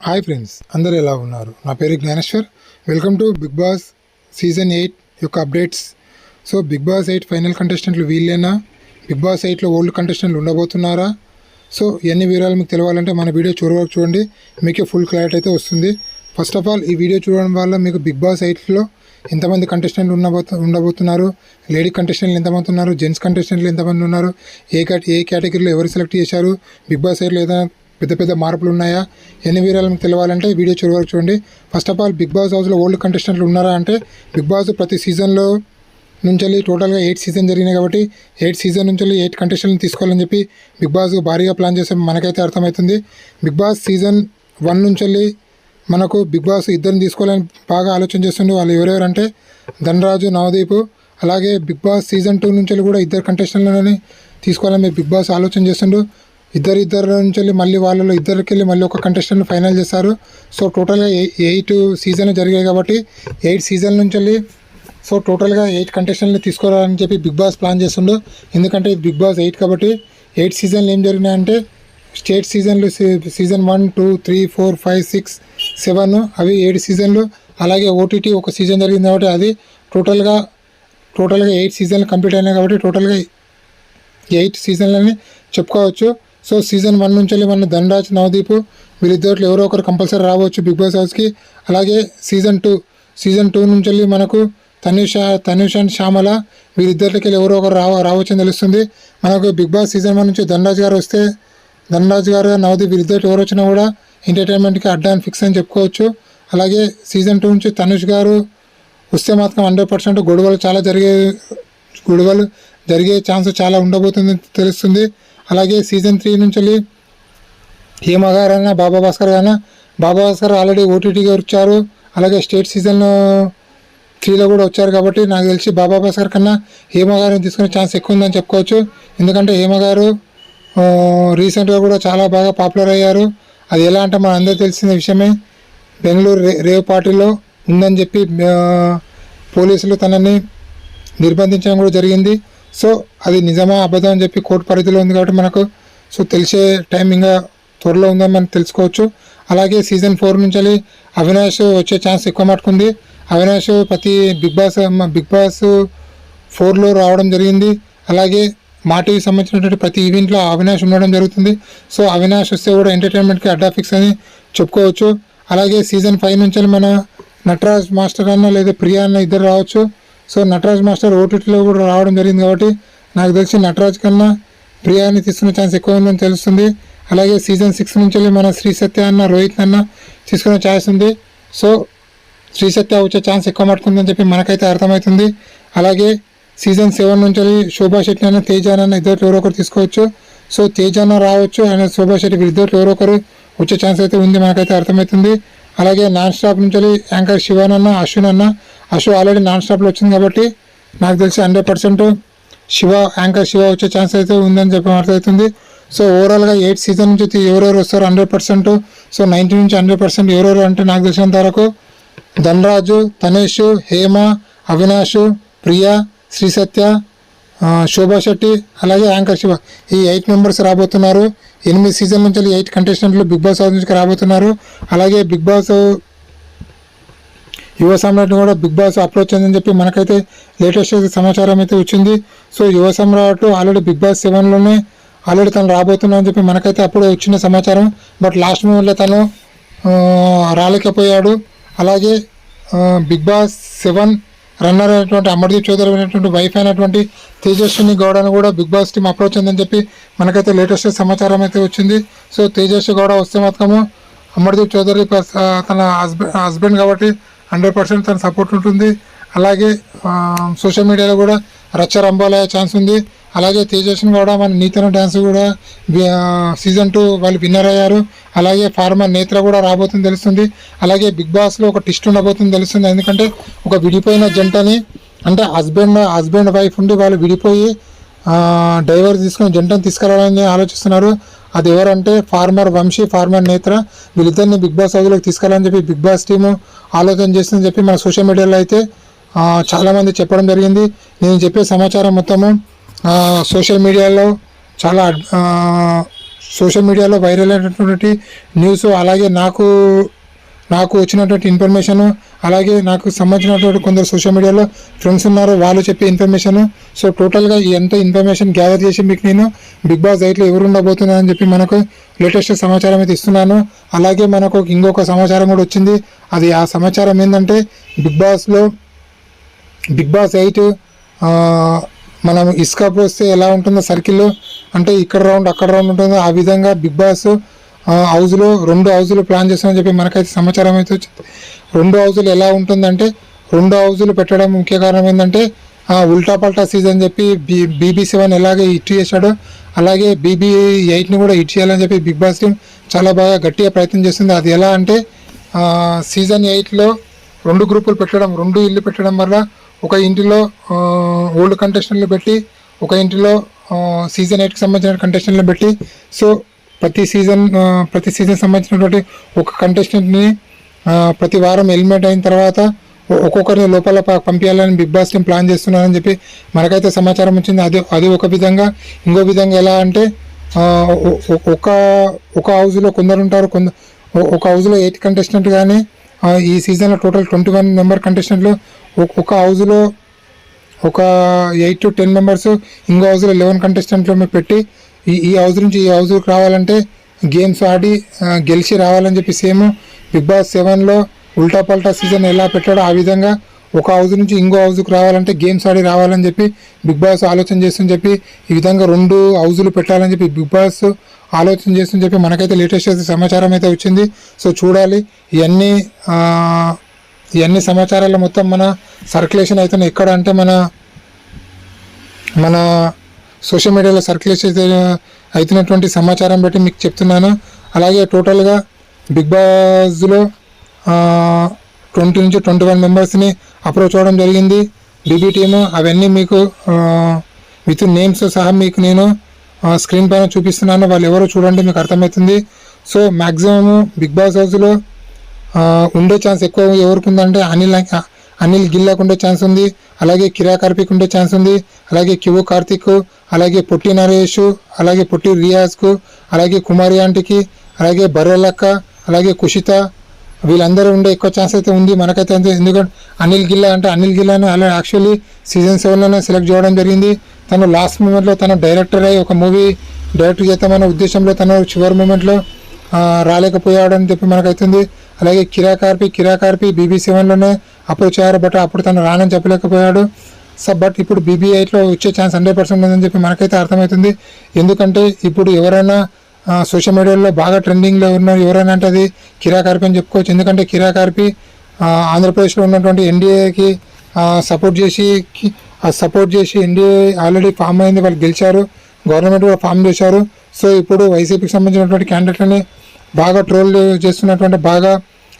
Hi friends, అందరూ ఎలా ఉన్నారు? నా పేరు Gnaneshwar. Welcome to Bigg Boss season 8 యొక్క updates. So Bigg Boss 8 final కంటెస్టెంట్లు వీళ్ళేనా? బిగ్ బాస్ 8లో ఓల్డ్ కంటెస్టెంట్లు ఉండబోతున్నారా? సో ఇవన్నీ వివరాలు మీకు తెలియాలంటే మన వీడియో వరకు చూడండి, మీకు ఫుల్ క్లారిటీ అయితే వస్తుంది. ఫస్ట్ ఆఫ్ ఆల్ ఈ వీడియో చూడడం వల్ల మీకు బిగ్ బాస్ 8లో ఎంతమంది కంటెస్టెంట్లు ఉండబోతున్నారు, లేడీ కంటెస్టెంట్లు ఎంతమంది ఉన్నారు, జెంట్స్ కంటెస్టెంట్లు ఎంతమంది ఉన్నారు, ఏ కేటగిరీలో ఎవరు సెలెక్ట్ చేశారు, బిగ్ బాస్ 8లో ఏదైనా పెద్ద మార్పులు ఉన్నాయా, ఎన్ని వివరాలు మీకు తెలియాలంటే వీడియో వరకు చూడండి. First of all Bigg Boss హౌస్లో ఓల్డ్ కంటెస్టెంట్లు ఉన్నారా అంటే, బిగ్ బాస్ ప్రతి సీజన్లో నుంచి టోటల్గా 8 సీజన్ జరిగినాయి కాబట్టి 8 సీజన్ నుంచి 8 కంటెస్టెంట్ని తీసుకోవాలని చెప్పి బిగ్ బాస్ భారీగా ప్లాన్ చేస్తే మనకైతే అర్థమవుతుంది. బిగ్ బాస్ సీజన్ 1 నుంచి మనకు బిగ్ బాస్ ఇద్దరిని తీసుకోవాలని బాగా ఆలోచన చేస్తుండే. వాళ్ళు ఎవరెవరంటే ధనరాజు, నవదీప్. అలాగే బిగ్ బాస్ సీజన్ 2 నుంచి కూడా ఇద్దరు కంటెస్టెంట్లని తీసుకోవాలని బిగ్ బాస్ ఆలోచన చేస్తుండు. ఇద్దరు నుంచి మళ్ళీ వాళ్ళలో ఇద్దరికి వెళ్ళి మళ్ళీ ఒక కంటెస్టెంట్ ఫైనల్ చేస్తారు. సో టోటల్గా 8 సీజన్లు జరిగాయి కాబట్టి 8 సీజన్ నుంచి సో టోటల్గా 8 కంటెస్టెంట్ని తీసుకోవాలని చెప్పి బిగ్ బాస్ ప్లాన్ చేస్తుండు. ఎందుకంటే బిగ్ బాస్ 8 కాబట్టి 8 సీజన్లు ఏం జరిగినాయంటే స్టేట్ సీజన్లు సీజన్ 1, 2, 3, 4, 5, 6, 7 అవి 7 సీజన్లు. అలాగే ఓటీటీ ఒక సీజన్ జరిగింది కాబట్టి అది టోటల్గా 8 సీజన్లు కంప్లీట్ అయినాయి కాబట్టి టోటల్గా 8 సీజన్లని చెప్పుకోవచ్చు. సో సీజన్ 1 నుంచి మన ధనరాజ్, నవదీప్ వీళ్ళిద్దరిలో ఎవరో ఒకరు కంపల్సరీ రావచ్చు బిగ్ బాస్ హౌస్కి. అలాగే సీజన్ 2 నుంచి మనకు తనుష్ అండ్ శ్యామల వీళ్ళిద్దరికి ఎవరో ఒకరు రావచ్చని తెలుస్తుంది. మనకు బిగ్ బాస్ సీజన్ 1 నుంచి ధనరాజ్ గారు నవదీప్ వీళ్ళిద్దరు ఎవరు వచ్చినా కూడా ఎంటర్టైన్మెంట్కి అడ్డాన్ ఫిక్స్ అని చెప్పుకోవచ్చు. అలాగే సీజన్ 2 నుంచి తనుష్ గారు వస్తే మాత్రం 100% గొడవలు జరిగే ఛాన్స్ చాలా ఉండబోతుంది తెలుస్తుంది. అలాగే సీజన్ 3 నుంచి హేమ గారైనా బాబా భాస్కర్ ఆల్రెడీ ఓటీటీగా వచ్చారు. అలాగే స్టేట్ సీజన్ 3లో కూడా వచ్చారు కాబట్టి నాకు తెలిసి బాబా భాస్కర్ కన్నా హేమ గారిని తీసుకునే ఛాన్స్ ఎక్కువ ఉందని చెప్పుకోవచ్చు. ఎందుకంటే హేమ గారు రీసెంట్గా కూడా చాలా బాగా పాపులర్ అయ్యారు. అది ఎలా అంటే మన అందరూ తెలిసిన విషయమే. బెంగళూరు రేవ్ పార్టీలో ఉందని చెప్పి పోలీసులు తనని నిర్బంధించడం కూడా జరిగింది. సో అది నిజమా అబద్ధం అని చెప్పి కోర్టు పరిధిలో ఉంది కాబట్టి మనకు సో తెలిసే టైం ఇంకా త్వరలో ఉందని మనం తెలుసుకోవచ్చు. అలాగే సీజన్ 4 నుంచి అవినాష్ వచ్చే ఛాన్స్ ఎక్కువ మటుకుంది. అవినాష్ ప్రతి బిగ్ బాస్ 4లో రావడం జరిగింది. అలాగే మా టీవీకి సంబంధించినటువంటి ప్రతి ఈవెంట్లో అవినాష్ ఉండడం జరుగుతుంది. సో అవినాష్ వస్తే కూడా ఎంటర్టైన్మెంట్కి అడ్డా ఫిక్స్ అని చెప్పుకోవచ్చు. అలాగే సీజన్ 5 నుంచి మన నటరాజ్ మాస్టర్ అన్న లేదా ప్రియా అన్న ఇద్దరు రావచ్చు. సో నటరాజ్ మాస్టర్ ఓటీటీలో కూడా రావడం జరిగింది కాబట్టి నాకు తెలిసి నటరాజ్ కన్నా ప్రియాని తీసుకునే ఛాన్స్ ఎక్కువ ఉందని తెలుస్తుంది. అలాగే సీజన్ 6 నుంచి మన శ్రీ సత్య అన్న, రోహిత్ అన్న తీసుకునే ఛాన్స్ ఉంది. సో శ్రీ సత్య వచ్చే ఛాన్స్ ఎక్కువ మట్టుకుందని చెప్పి మనకైతే అర్థమవుతుంది. అలాగే సీజన్ 7 నుంచి శోభా శెట్టి అన్న, తేజ అన్న ఇద్దరు ఎవరో ఒకరు తీసుకోవచ్చు. సో తేజ అన్న రావచ్చు, ఆయన శోభా శెట్టి వీళ్ళిద్దరు ఎవరో ఒకరు వచ్చే ఛాన్స్ అయితే ఉంది మనకైతే అర్థమవుతుంది. అలాగే నాన్ స్టాప్ నుంచి యాంకర్ శివానన్న, అశ్వ ఆల్రెడీ నాన్ స్టాప్లో వచ్చింది కాబట్టి నాకు తెలిసి 100% యాంకర్ శివ వచ్చే ఛాన్స్ అయితే ఉందని చెప్పి అర్థమవుతుంది. సో ఓవరాల్గా 8 సీజన్ నుంచి ఎవరెవరు వస్తారు 100%. సో 90 నుంచి 100% ఎవరెవరు అంటే నాకు తెలిసినంత వరకు ధనరాజు, తనేష్, హేమ, అవినాష్, ప్రియా, శ్రీ సత్య, శోభా శెట్టి అలాగే యాంకర్ శివ ఈ 8 మెంబర్స్ రాబోతున్నారు. 8 సీజన్ నుంచి 8 కంటెస్టెంట్లు బిగ్ బాస్ హౌస్ నుంచి రాబోతున్నారు. అలాగే బిగ్ బాస్ యువ సమ్రాట్ని కూడా బిగ్ బాస్ అప్రోచ్ అయిందని చెప్పి మనకైతే లేటెస్ట్ సమాచారం అయితే వచ్చింది. సో యువ సమ్రాట్ ఆల్రెడీ బిగ్ బాస్ 7లోనే ఆల్రెడీ తను రాబోతున్నా అని చెప్పి మనకైతే అప్పుడు వచ్చిన సమాచారం. బట్ లాస్ట్ మూమెంట్లో తను రాలేకపోయాడు. అలాగే బిగ్ బాస్ 7 రన్నర్ అయినటువంటి అమర్దీప్ చౌదరి అయినటువంటి వైఫ్ అయినటువంటి తేజస్విని గౌడను కూడా బిగ్ బాస్ టీమ్ అప్రోచ్ అయిందని చెప్పి మనకైతే లేటెస్ట్ సమాచారం అయితే వచ్చింది. సో తేజస్వి గౌడ వస్తే మాత్రము అమర్దీప్ చౌదరి తన హస్బెండ్ కాబట్టి 100% తన సపోర్ట్ ఉంటుంది. అలాగే సోషల్ మీడియాలో కూడా రచ్చ రంబాలయ్యే ఛాన్స్ ఉంది. అలాగే తేజస్విని కూడా మన నీతన డ్యాన్స్ కూడా సీజన్ 2 వాళ్ళు విన్నర్ అయ్యారు. అలాగే ఫార్మర్ నేత్ర కూడా రాబోతుంది తెలుస్తుంది. అలాగే బిగ్ బాస్లో ఒక ట్విస్ట్ ఉండబోతుంది తెలుస్తుంది. ఎందుకంటే ఒక విడిపోయిన జంటని అంటే హస్బెండ్ వైఫ్ ఉండి వాళ్ళు విడిపోయి డైవర్స్ తీసుకుని జంటను తీసుకురావాలని ఆలోచిస్తున్నారు. అది ఎవరంటే ఫార్మర్ వంశీ, ఫార్మర్ నేత్ర వీళ్ళిద్దరిని బిగ్ బాస్ హౌస్లోకి తీసుకెళ్ళాలని చెప్పి బిగ్ బాస్ టీము ఆలోచన చేస్తుందని చెప్పి మన సోషల్ మీడియాలో అయితే చాలామంది చెప్పడం జరిగింది. నేను చెప్పే సమాచారం మొత్తము సోషల్ మీడియాలో చాలా సోషల్ మీడియాలో వైరల్ అయినటువంటి న్యూస్, అలాగే నాకు వచ్చినటువంటి ఇన్ఫర్మేషను, అలాగే నాకు సంబంధించినటువంటి కొందరు సోషల్ మీడియాలో ఫ్రెండ్స్ ఉన్నారు, వాళ్ళు చెప్పే ఇన్ఫర్మేషను. సో టోటల్గా ఎంత ఇన్ఫర్మేషన్ గ్యాదర్ చేసి మీకు నేను బిగ్ బాస్ 8లో ఎవరు ఉండబోతున్నారని చెప్పి మనకు లేటెస్ట్ సమాచారం అయితే ఇస్తున్నాను. అలాగే మనకు ఇంకొక సమాచారం కూడా వచ్చింది. అది ఆ సమాచారం ఏంటంటే బిగ్ బాస్ 8 మనం ఇసుక పోస్తే ఎలా ఉంటుందో సర్కిల్లో, అంటే ఇక్కడ రౌండ్ అక్కడ రౌండ్ ఉంటుందో ఆ విధంగా బిగ్ బాస్ హౌస్లో 2 హౌజులు ప్లాన్ చేస్తామని చెప్పి మనకైతే సమాచారం అయితే వచ్చింది. 2 హౌజులు ఎలా ఉంటుందంటే 2 హౌజులు పెట్టడం ముఖ్య కారణం ఏంటంటే ఉల్టా పల్టా సీజన్ చెప్పి BB7 ఎలాగే హిట్ చేశాడో అలాగే BB8ని కూడా హిట్ చేయాలని చెప్పి బిగ్ బాస్ టీం చాలా బాగా గట్టిగా ప్రయత్నం చేస్తుంది. అది ఎలా అంటే సీజన్ 8లో 2 గ్రూపులు పెట్టడం, 2 ఇల్లు పెట్టడం వల్ల ఒక ఇంటిలో ఓల్డ్ కంటెస్టెంట్లు పెట్టి ఒక ఇంటిలో సీజన్ 8కి సంబంధించిన కంటెస్టెంట్లు పెట్టి, సో ప్రతి సీజన్ సంబంధించినటువంటి ఒక కంటెస్టెంట్ని ప్రతి వారం ఎలిమినేట్ అయిన తర్వాత ఒక్కొక్కరిని లోపల పంపించాలని బిగ్ బాస్ టీం ప్లాన్ చేస్తున్నారని చెప్పి మనకైతే సమాచారం వచ్చింది. అది ఒక విధంగా. ఇంకో విధంగా ఎలా అంటే ఒక హౌస్లో కొందరు ఉంటారు, ఒక హౌస్లో 8 కంటెస్టెంట్, కానీ ఈ సీజన్లో టోటల్ 21 మెంబర్ కంటెస్టెంట్లు. ఒక హౌస్లో ఒక 8 to 10 మెంబర్స్, ఇంకో హౌస్లో 11 కంటెస్టెంట్లు పెట్టి ఈ హౌస్ నుంచి ఈ హౌస్కి రావాలంటే గేమ్స్ ఆడి గెలిచి రావాలని చెప్పి సేమ్ బిగ్ బాస్ 7లో ఉల్టా పల్టా సీజన్ ఎలా పెట్టాడో ఆ విధంగా ఒక హౌస్ నుంచి ఇంకో హౌస్కి రావాలంటే గేమ్స్ ఆడి రావాలని చెప్పి బిగ్ బాస్ ఆలోచన చేస్తుందని చెప్పి ఈ విధంగా 2 హౌజులు పెట్టాలని చెప్పి బిగ్ బాస్ ఆలోచన చేస్తుందని చెప్పి మనకైతే లేటెస్ట్ సమాచారం అయితే వచ్చింది. సో చూడాలి, ఇవన్నీ సమాచారాలు మొత్తం మన సర్క్యులేషన్ అవుతున్నాయి. ఎక్కడ అంటే మన సోషల్ మీడియాలో సర్క్యులేషన్ అవుతున్నటువంటి సమాచారం బట్టి మీకు చెప్తున్నాను. అలాగే టోటల్గా బిగ్ బాస్లో 20 నుంచి 21 మెంబర్స్ని అప్రోచ్ అవ్వడం జరిగింది BB టీము. అవన్నీ మీకు విత్ నేమ్స్ సహా మీకు నేను స్క్రీన్ పైన చూపిస్తున్నాను. వాళ్ళు ఎవరో చూడండి, మీకు అర్థమవుతుంది. సో మ్యాక్సిమం బిగ్ బాస్ హౌస్లో ఉండే ఛాన్స్ ఎక్కువ ఎవరికి ఉందంటే అనిల్ గిల్లాకు ఉండే ఛాన్స్ ఉంది, అలాగే కిరా కార్తిక్ ఉండే ఛాన్స్ ఉంది, అలాగే క్యూ కార్తిక్, అలాగే పొట్టి నరేష్, అలాగే పొట్టి రియాజ్కు, అలాగే కుమారి ఆంటీకి, అలాగే బర్రెలక్క, అలాగే కుషిత, వీళ్ళందరూ ఉండే ఎక్కువ ఛాన్స్ అయితే ఉంది మనకైతే. ఎందుకంటే అనిల్ గిల్లాను అలా యాక్చువల్లీ సీజన్ 7లోనే సెలెక్ట్ చేయడం జరిగింది. తను లాస్ట్ మూమెంట్లో తను డైరెక్టర్ అయ్యి ఒక మూవీ డైరెక్ట్ చేద్దామనే ఉద్దేశంలో తను చివరి మూమెంట్లో రాలేకపోయాడని చెప్పి మనకైతుంది. అలాగే కిరా కార్పి BB7లోనే అప్రోచ్ అయ్యారు, బట్ అప్పుడు తను రానని చెప్పలేకపోయాడు. బట్ ఇప్పుడు BB8లో వచ్చే ఛాన్స్ 100% ఉందని చెప్పి మనకైతే అర్థమవుతుంది. ఎందుకంటే ఇప్పుడు ఎవరైనా సోషల్ మీడియాలో బాగా ట్రెండింగ్లో ఉన్నారు ఎవరైనా అంటే అది కిరా కార్పి అని చెప్పుకోవచ్చు. ఎందుకంటే కిరా కార్పి ఆంధ్రప్రదేశ్లో ఉన్నటువంటి ఎన్డీఏకి సపోర్ట్ చేసి ఎన్డీఏ ఆల్రెడీ ఫామ్ అయింది, వాళ్ళు గెలిచారు, గవర్నమెంట్ కూడా ఫామ్ చేశారు. సో ఇప్పుడు వైసీపీకి సంబంధించినటువంటి క్యాండిడేట్లని బాగా ట్రోల్ చేస్తున్నటువంటి బాగా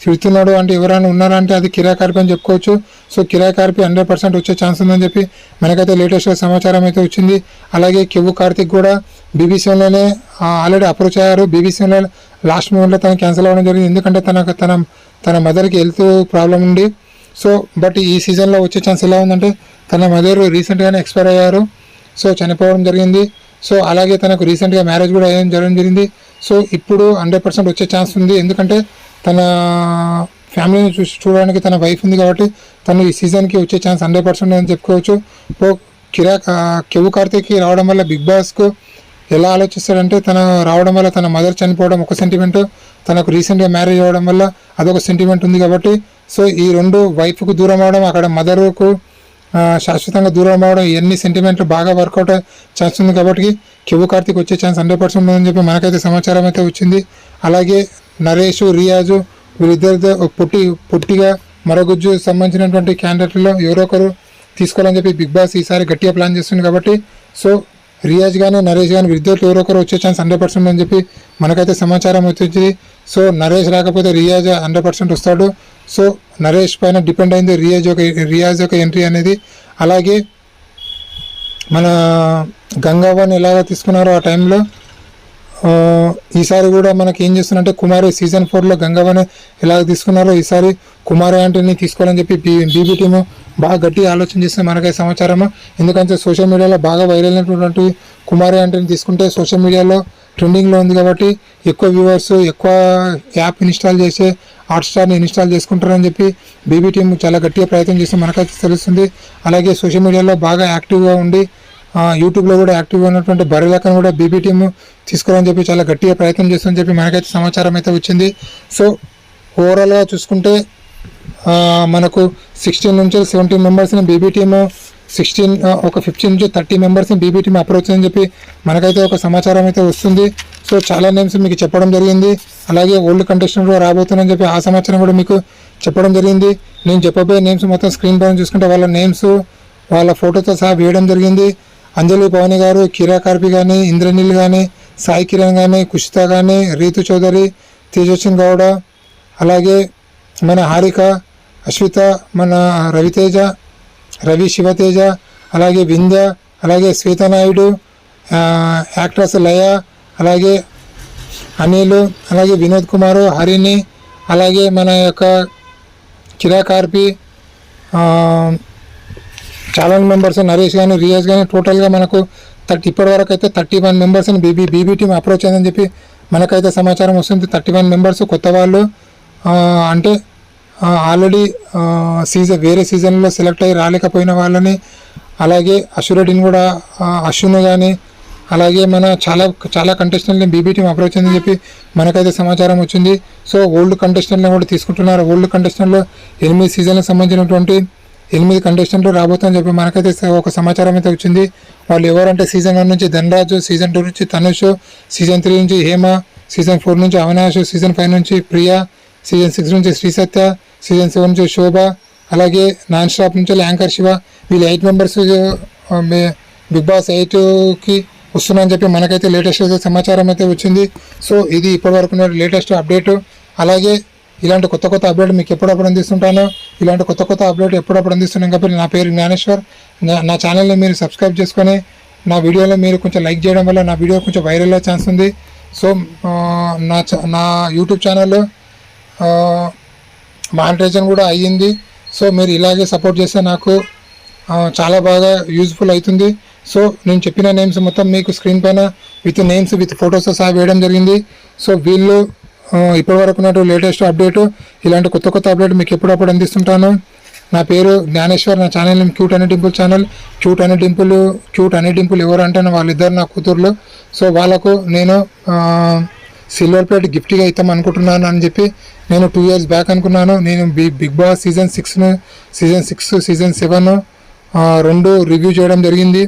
తిడుతున్నాడు అంటే ఎవరైనా ఉన్నారంటే అది కిరా కార్పి అని చెప్పుకోవచ్చు. సో కిరా కార్పి 100% వచ్చే ఛాన్స్ ఉందని చెప్పి మనకైతే లేటెస్ట్గా సమాచారం అయితే వచ్చింది. అలాగే క్యూ కార్తిక్ కూడా BB7లోనే ఆల్రెడీ అప్రోచ్ అయ్యారు. BB7లో లాస్ట్ మూమెంట్లో తను క్యాన్సిల్ అవ్వడం జరిగింది, ఎందుకంటే తన మదర్కి హెల్త్ ప్రాబ్లం ఉంది. సో బట్ ఈ సీజన్లో వచ్చే ఛాన్స్ ఎలా ఉందంటే తన మదర్ రీసెంట్గానే ఎక్స్పైర్ అయ్యారు, సో చనిపోవడం జరిగింది. సో అలాగే తనకు రీసెంట్గా మ్యారేజ్ కూడా జరగడం జరిగింది. సో ఇప్పుడు 100% వచ్చే ఛాన్స్ ఉంది, ఎందుకంటే తన ఫ్యామిలీని చూడడానికి తన వైఫ్ ఉంది కాబట్టి తను ఈ సీజన్కి వచ్చే ఛాన్స్ 100% అని చెప్పుకోవచ్చు. క్యూ కార్తిక్కి రావడం వల్ల బిగ్ బాస్కు ఎలా ఆలోచిస్తాడంటే తన రావడం వల్ల తన మదర్ చనిపోవడం ఒక సెంటిమెంట్, తనకు రీసెంట్గా మ్యారేజ్ అవ్వడం వల్ల అదొక సెంటిమెంట్ ఉంది కాబట్టి సో ఈ 2 వైఫ్కు దూరం అవడం, అక్కడ మదర్కు శాశ్వతంగా దూరం అవడం, ఇవన్నీ సెంటిమెంట్లు బాగా వర్కౌట్ ఛాన్స్ ఉంది కాబట్టి క్యూ కార్తిక్ వచ్చే ఛాన్స్ 100% ఉందని చెప్పి మనకైతే సమాచారం అయితే వచ్చింది. అలాగే నరేష్, రియాజు వీళ్ళిద్దరితో పొట్టిగా మరగుజ్జు సంబంధించినటువంటి క్యాండిడేట్లో ఎవరో ఒకరు తీసుకోవాలని చెప్పి బిగ్ బాస్ ఈసారి గట్టిగా ప్లాన్ చేస్తుంది కాబట్టి సో రియాజ్ కానీ నరేష్ కానీ వీళ్ళిద్దరిలో ఎవరో ఒకరు వచ్చే ఛాన్స్ 100% అని చెప్పి మనకైతే సమాచారం వచ్చింది. సో నరేష్ రాకపోతే రియాజ్ 100% వస్తాడు. సో నరేష్ పైన డిపెండ్ అయింది రియాజ్ యొక్క ఎంట్రీ అనేది. అలాగే మన గంగావన్ ఎలాగ తీసుకున్నారో ఆ టైంలో ఈసారి కూడా మనకి ఏం చేస్తున్నారంటే కుమారి సీజన్ 4లో గంగావన్ ఎలాగ తీసుకున్నారో ఈసారి కుమారి ఆంటీని తీసుకోవాలని చెప్పి BB టీము బాగా గట్టి ఆలోచన చేస్తే మనకై సమాచారము. ఎందుకంటే సోషల్ మీడియాలో బాగా వైరల్ అయినటువంటి కుమారి ఆంటీని తీసుకుంటే సోషల్ మీడియాలో ట్రెండింగ్లో ఉంది కాబట్టి ఎక్కువ వ్యూవర్స్ ఎక్కువ యాప్ ఇన్స్టాల్ చేసే హాట్స్టార్ని ఇన్స్టాల్ చేసుకుంటారని చెప్పి బీబీ టీం చాలా గట్టిగా ప్రయత్నం చేస్తే మనకైతే తెలుస్తుంది. అలాగే సోషల్ మీడియాలో బాగా యాక్టివ్గా ఉండి యూట్యూబ్లో కూడా యాక్టివ్గా ఉన్నటువంటి బర్రెలకను కూడా బీబీ టీము తీసుకోవాలని చెప్పి చాలా గట్టిగా ప్రయత్నం చేస్తుందని చెప్పి మనకైతే సమాచారం అయితే వచ్చింది. సో ఓవరాల్గా చూసుకుంటే మనకు 16 నుంచి 17 మెంబర్స్ని బీబీ టీము 15 నుంచి 30 మెంబర్స్ని బీబీ టీమ్ అప్రోచ్ అని చెప్పి మనకైతే ఒక సమాచారం అయితే వస్తుంది. సో చాలా నేమ్స్ మీకు చెప్పడం జరిగింది. అలాగే ఓల్డ్ కంటెస్టెంట్ కూడా రాబోతుందని చెప్పి ఆ సమాచారం కూడా మీకు చెప్పడం జరిగింది. నేను చెప్పబోయే నేమ్స్ మొత్తం స్క్రీన్ పైన చూసుకుంటే వాళ్ళ నేమ్స్ వాళ్ళ ఫోటోతో సహా వేయడం జరిగింది. అంజలి భవాని గారు, కిరా కార్పి కానీ, ఇంద్రనీల్ కానీ, సాయి కిరణ్ కానీ, కుషిత కానీ, రీతు చౌదరి, తేజస్విన్ గౌడ, అలాగే మన హారిక, అశ్విత, మన రవితేజ, రవి శివతేజ, అలాగే వింధ్య, అలాగే శ్వేతనాయుడు, యాక్ట్రెస్ లయ, అలాగే అనిల్, అలాగే వినోద్ కుమారు, హరిణి, అలాగే మన యొక్క కిరా కార్పి, చాలా మెంబర్స్ నరేష్ కానీ రియాజ్ కానీ టోటల్గా మనకు ఇప్పటి వరకు అయితే 31 మెంబర్స్ని బీబీ టీం అప్రోచ్ అయిందని చెప్పి మనకైతే సమాచారం వస్తుంది. 31 మెంబర్స్ కొత్త వాళ్ళు, అంటే ఆల్రెడీ వేరే సీజన్లో సెలెక్ట్ అయ్యి రాలేకపోయిన వాళ్ళని, అలాగే అశ్వరెడ్డిని కూడా అశ్విన్ కానీ, అలాగే మన చాలా కంటెస్టెంట్ని బీబీ టీం అప్రోచ్ అయిందని చెప్పి మనకైతే సమాచారం వచ్చింది. సో ఓల్డ్ కంటెస్టెంట్లను కూడా తీసుకుంటున్నారు. ఓల్డ్ కంటెస్టెంట్లో 8 సీజన్లకు సంబంధించినటువంటి 8 కంటెస్టెంట్లు రాబోతుందని చెప్పి మనకైతే ఒక సమాచారం అయితే వచ్చింది. వాళ్ళు ఎవరంటే సీజన్ 1 నుంచి ధనరాజు, సీజన్ 2 నుంచి తనుష్, సీజన్ 3 నుంచి హేమ, సీజన్ 4 నుంచి అవినాష్, సీజన్ 5 నుంచి ప్రియా, సీజన్ 6 నుంచి శ్రీ సత్య, సీజన్ 7 నుంచి శోభ, అలాగే నాన్ స్టాప్ నుంచి యాంకర్ శివ. వీళ్ళు 8 మెంబర్స్ బిగ్ బాస్ 8కి వస్తున్నారని చెప్పి మనకైతే లేటెస్ట్ సమాచారం అయితే వచ్చింది. సో ఇది ఇప్పటివరకు లేటెస్ట్ అప్డేట్. అలాగే ఇలాంటి కొత్త అప్డేట్ మీకు ఎప్పుడప్పుడు అందిస్తుంటాను. ఇలాంటి కొత్త అప్డేట్ ఎప్పుడప్పుడు అందిస్తున్నాను కాబట్టి నా పేరు జ్ఞానేశ్వర్. నా ఛానల్ని మీరు సబ్స్క్రైబ్ చేసుకొని నా వీడియోలో మీరు కొంచెం లైక్ చేయడం వల్ల నా వీడియో కొంచెం వైరల్ అయ్యే ఛాన్స్ ఉంది. సో నా యూట్యూబ్ ఛానల్లో మానిటైజేషన్ కూడా అయ్యింది. సో మీరు ఇలాగే సపోర్ట్ చేస్తే నాకు చాలా బాగా యూజ్ఫుల్ అవుతుంది. సో నేను చెప్పిన నేమ్స్ మొత్తం మీకు స్క్రీన్ పైన విత్ నేమ్స్ విత్ ఫొటోస్తో సహా వేయడం జరిగింది. సో వీళ్ళు ఇప్పటివరకు ఉన్నట్టు లేటెస్ట్ అప్డేటు, ఇలాంటి కొత్త అప్డేట్ మీకు ఎప్పుడప్పుడు అందిస్తుంటాను. నా పేరు జ్ఞానేశ్వర్. నా ఛానల్ నేమ్ క్యూట్ అనే డింపుల్ ఛానల్. క్యూట్ అనే డింపుల్ ఎవరు అంటే వాళ్ళిద్దరు నా కూతుర్లు. సో వాళ్ళకు నేను సిల్వర్ ప్లేట్ గిఫ్ట్గా ఇద్దాం అనుకుంటున్నాను అని చెప్పి నేను 2 years బ్యాక్ అనుకున్నాను. నేను Bigg Boss season 6, season 7 2 review చేయడం జరిగింది.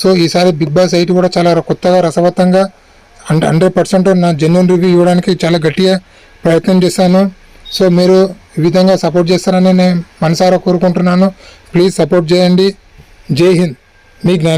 సో ఈసారి బిగ్ బాస్ 8 కూడా చాలా కొత్తగా రసవత్తంగా 100% నా జెన్యున్ రివ్యూ ఇవ్వడానికి చాలా గట్టిగా ప్రయత్నం చేశాను. సో మీరు ఈ విధంగా సపోర్ట్ చేస్తారని నేను మనసారా కోరుకుంటున్నాను. ప్లీజ్ సపోర్ట్ చేయండి. జై హింద్. మీ జ్ఞానేశ్వర్.